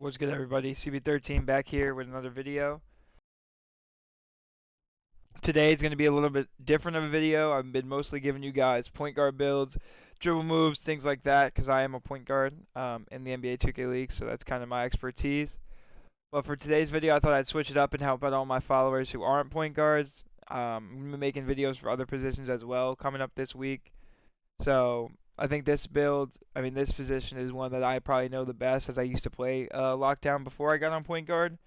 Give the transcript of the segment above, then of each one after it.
What's good, everybody? CB13 back here with another video. Today is going to be a little bit different of a video. I've been mostly giving you guys point guard builds, dribble moves, things like that, because I am a point guard in the NBA 2K League, so that's kind of my expertise. But for today's video, I thought I'd switch it up and help out all my followers who aren't point guards. I'm going to be making videos for other positions as well coming up this week. So I think this position is one that I probably know the best as I used to play lockdown before I got on point guard.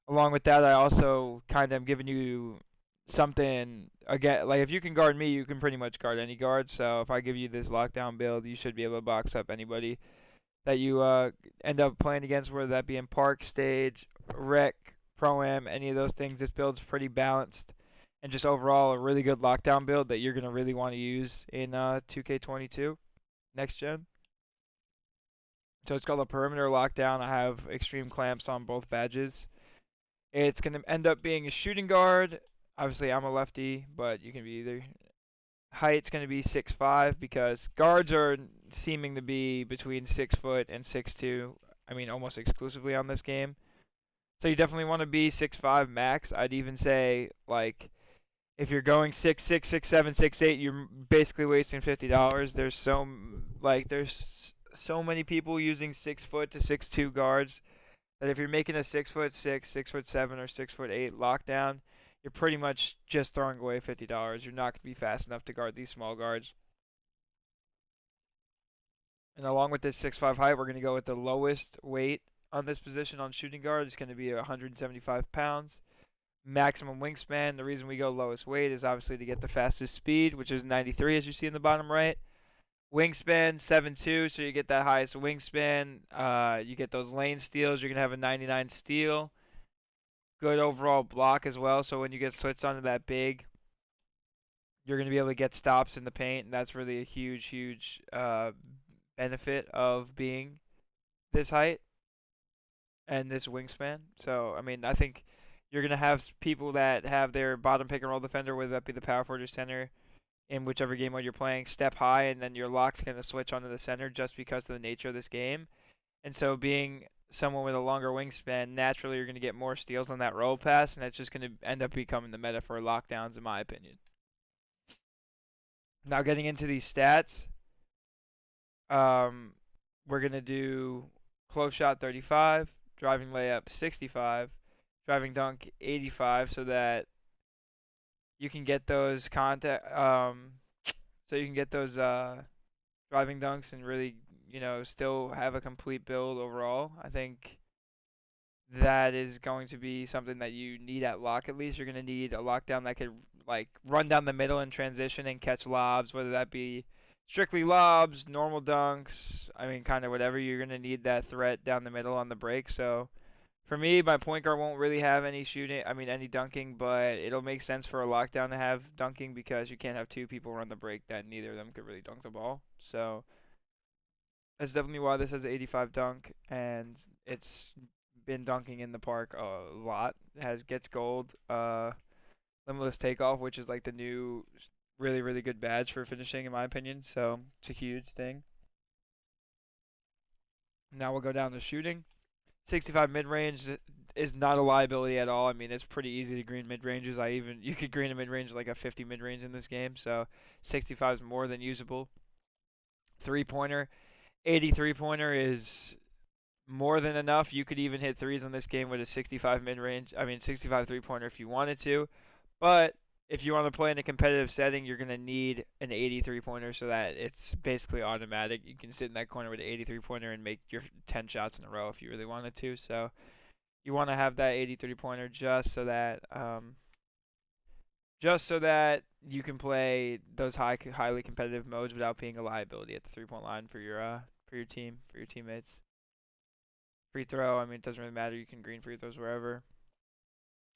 Along with that, I also kind of am giving you something again. Like if you can guard me, you can pretty much guard any guard. So if I give you this lockdown build, you should be able to box up anybody that you end up playing against, whether that be in park, stage, rec, pro am, any of those things. This build's pretty balanced and just overall a really good lockdown build that you're gonna really want to use in 2K22 next gen. So it's called a perimeter lockdown. I have extreme clamps on both badges. It's going to end up being a shooting guard. Obviously, I'm a lefty, but you can be either. Height's going to be 6'5" because guards are seeming to be between 6 foot and 6'2". I mean, almost exclusively on this game. So you definitely want to be 6'5" max. I'd even say, like, if you're going 6'6", 6'7", 6'8", you're basically wasting $50. There's so many people using 6 foot to 6'2" guards that if you're making a 6'6", 6'7", or 6'8" lockdown, you're pretty much just throwing away $50. You're not going to be fast enough to guard these small guards. And along with this 6'5" height, we're going to go with the lowest weight on this position on shooting guard. It's going to be 175 pounds. Maximum wingspan. The reason we go lowest weight is obviously to get the fastest speed, which is 93, as you see in the bottom right. Wingspan 7'2", so you get that highest wingspan. You get those lane steals. You're gonna have a 99 steal. Good overall block as well. So when you get switched onto that big, you're gonna be able to get stops in the paint, and that's really a huge, huge benefit of being this height and this wingspan. So I mean, I think you're gonna have people that have their bottom pick and roll defender, whether that be the power forward or center, in whichever game mode you're playing, step high, and then your lock's going to switch onto the center just because of the nature of this game. And so being someone with a longer wingspan, naturally you're going to get more steals on that roll pass, and it's just going to end up becoming the meta for lockdowns, in my opinion. Now getting into these stats, we're going to do close shot 35, driving layup 65, driving dunk 85, so that you can get those driving dunks and really, still have a complete build overall. I think that is going to be something that you need at lock. At least you're going to need a lockdown that could like run down the middle in transition and catch lobs, whether that be strictly lobs, normal dunks. I mean, kind of whatever. You're going to need that threat down the middle on the break. So for me, my point guard won't really have any shooting. I mean, any dunking, but it'll make sense for a lockdown to have dunking because you can't have two people run the break that neither of them could really dunk the ball. So that's definitely why this has an 85 dunk, and it's been dunking in the park a lot. It gets gold, limitless takeoff, which is like the new really really good badge for finishing in my opinion. So it's a huge thing. Now we'll go down to shooting. 65 mid range is not a liability at all. I mean, it's pretty easy to green mid ranges. You could green a mid range like a 50 mid range in this game. So 65 is more than usable. 3-pointer, 83-pointer is more than enough. You could even hit threes on this game with a 65 mid range. I mean, 65 3-pointer if you wanted to. But if you want to play in a competitive setting, you're going to need an 83-pointer so that it's basically automatic. You can sit in that corner with an 83-pointer and make your 10 shots in a row if you really wanted to. So you want to have that 83-pointer just so that you can play those highly competitive modes without being a liability at the 3-point line for your team, for your teammates. Free throw, I mean, it doesn't really matter. You can green free throws wherever.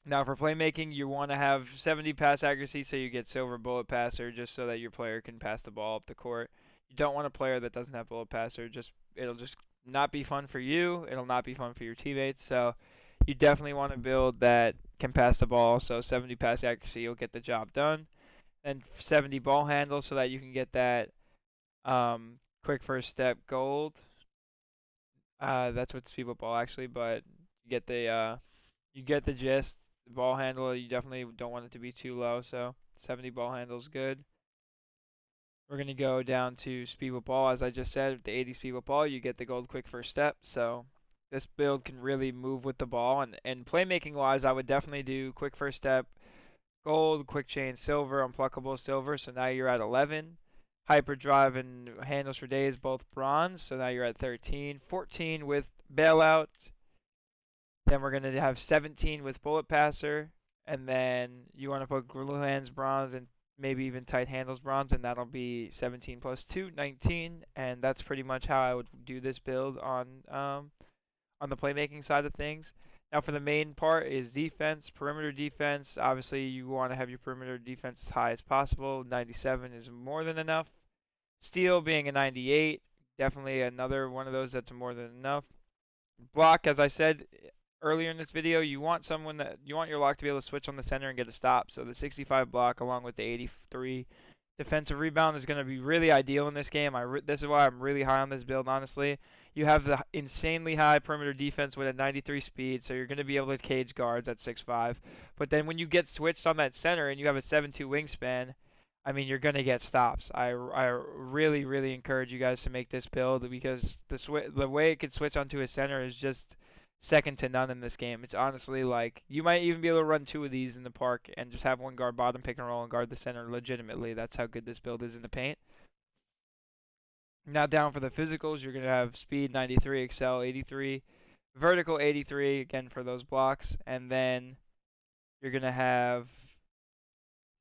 Now for playmaking, you want to have 70 pass accuracy so you get silver bullet passer just so that your player can pass the ball up the court. You don't want a player that doesn't have bullet passer. It'll just not be fun for you. It'll not be fun for your teammates. So you definitely want to build that can pass the ball. So 70 pass accuracy, you'll get the job done. And 70 ball handle so that you can get that quick first step gold. That's what speed football actually, but you get the gist. The ball handle, you definitely don't want it to be too low, so 70 ball handle is good. We're gonna go down to speed with ball, as I just said. With the 80 speed with ball, you get the gold quick first step. So this build can really move with the ball, and playmaking wise, I would definitely do quick first step, gold, quick chain, silver, unpluckable, silver. So now you're at 11. Hyperdrive and handles for days, both bronze. So now you're at 13. 14 with bailout. Then we're gonna have 17 with bullet passer, and then you want to put glue hands bronze and maybe even tight handles bronze, and that'll be 17 plus 2, 19. And that's pretty much how I would do this build on the playmaking side of things. Now for the main part is defense, perimeter defense. Obviously you want to have your perimeter defense as high as possible. 97 is more than enough. Steal being a 98, definitely another one of those that's more than enough. Block, as I said earlier in this video, you want your lock to be able to switch on the center and get a stop. So the 65 block along with the 83 defensive rebound is going to be really ideal in this game. This is why I'm really high on this build, honestly. You have the insanely high perimeter defense with a 93 speed, so you're going to be able to cage guards at 6'5". But then when you get switched on that center and you have a 7'2 wingspan, I mean, you're going to get stops. I really, really encourage you guys to make this build because the way it could switch onto a center is just second to none in this game. It's honestly like you might even be able to run two of these in the park and just have one guard bottom pick and roll and guard the center legitimately. That's how good this build is in the paint. Now down for the physicals, you're going to have speed 93, excel 83, vertical 83 again for those blocks, and then you're going to have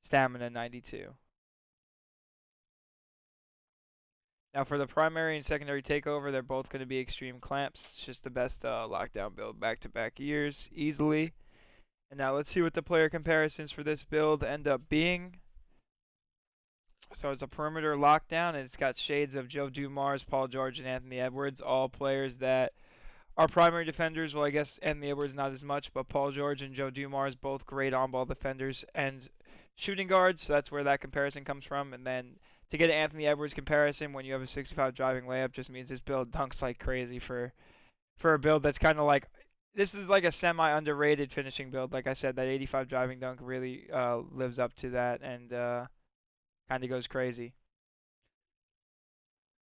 stamina 92. Now for the primary and secondary takeover, they're both going to be extreme clamps. It's just the best lockdown build back-to-back years easily. And now let's see what the player comparisons for this build end up being. So it's a perimeter lockdown, and it's got shades of Joe Dumars, Paul George, and Anthony Edwards, all players that are primary defenders. Well, I guess Anthony Edwards not as much, but Paul George and Joe Dumars, both great on-ball defenders and shooting guards. So that's where that comparison comes from. And then to get an Anthony Edwards comparison when you have a 65 driving layup just means this build dunks like crazy for a build that's kind of like this is like a semi underrated finishing build. Like I said, that 85 driving dunk really lives up to that and kind of goes crazy.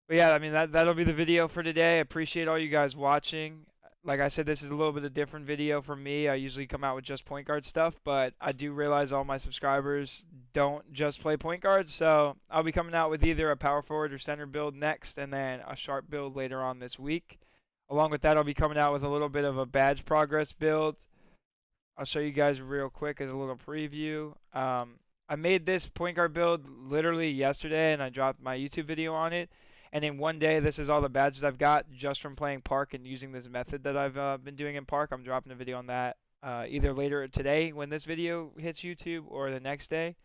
But yeah, I mean that'll be the video for today. I appreciate all you guys watching. Like I said, this is a little bit of a different video from me. I usually come out with just point guard stuff, but I do realize all my subscribers don't just play point guard, so I'll be coming out with either a power forward or center build next, and then a sharp build later on this week. Along with that, I'll be coming out with a little bit of a badge progress build. I'll show you guys real quick as a little preview. I made this point guard build literally yesterday, and I dropped my YouTube video on it. And in one day, this is all the badges I've got just from playing Park and using this method that I've been doing in Park. I'm dropping a video on that either later today when this video hits YouTube or the next day.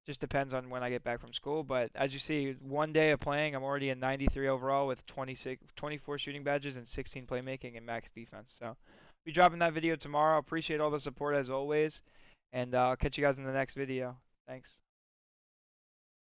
Just depends on when I get back from school. But as you see, one day of playing, I'm already in 93 overall with 24 shooting badges and 16 playmaking and max defense. So I'll be dropping that video tomorrow. Appreciate all the support as always. And I'll catch you guys in the next video. Thanks.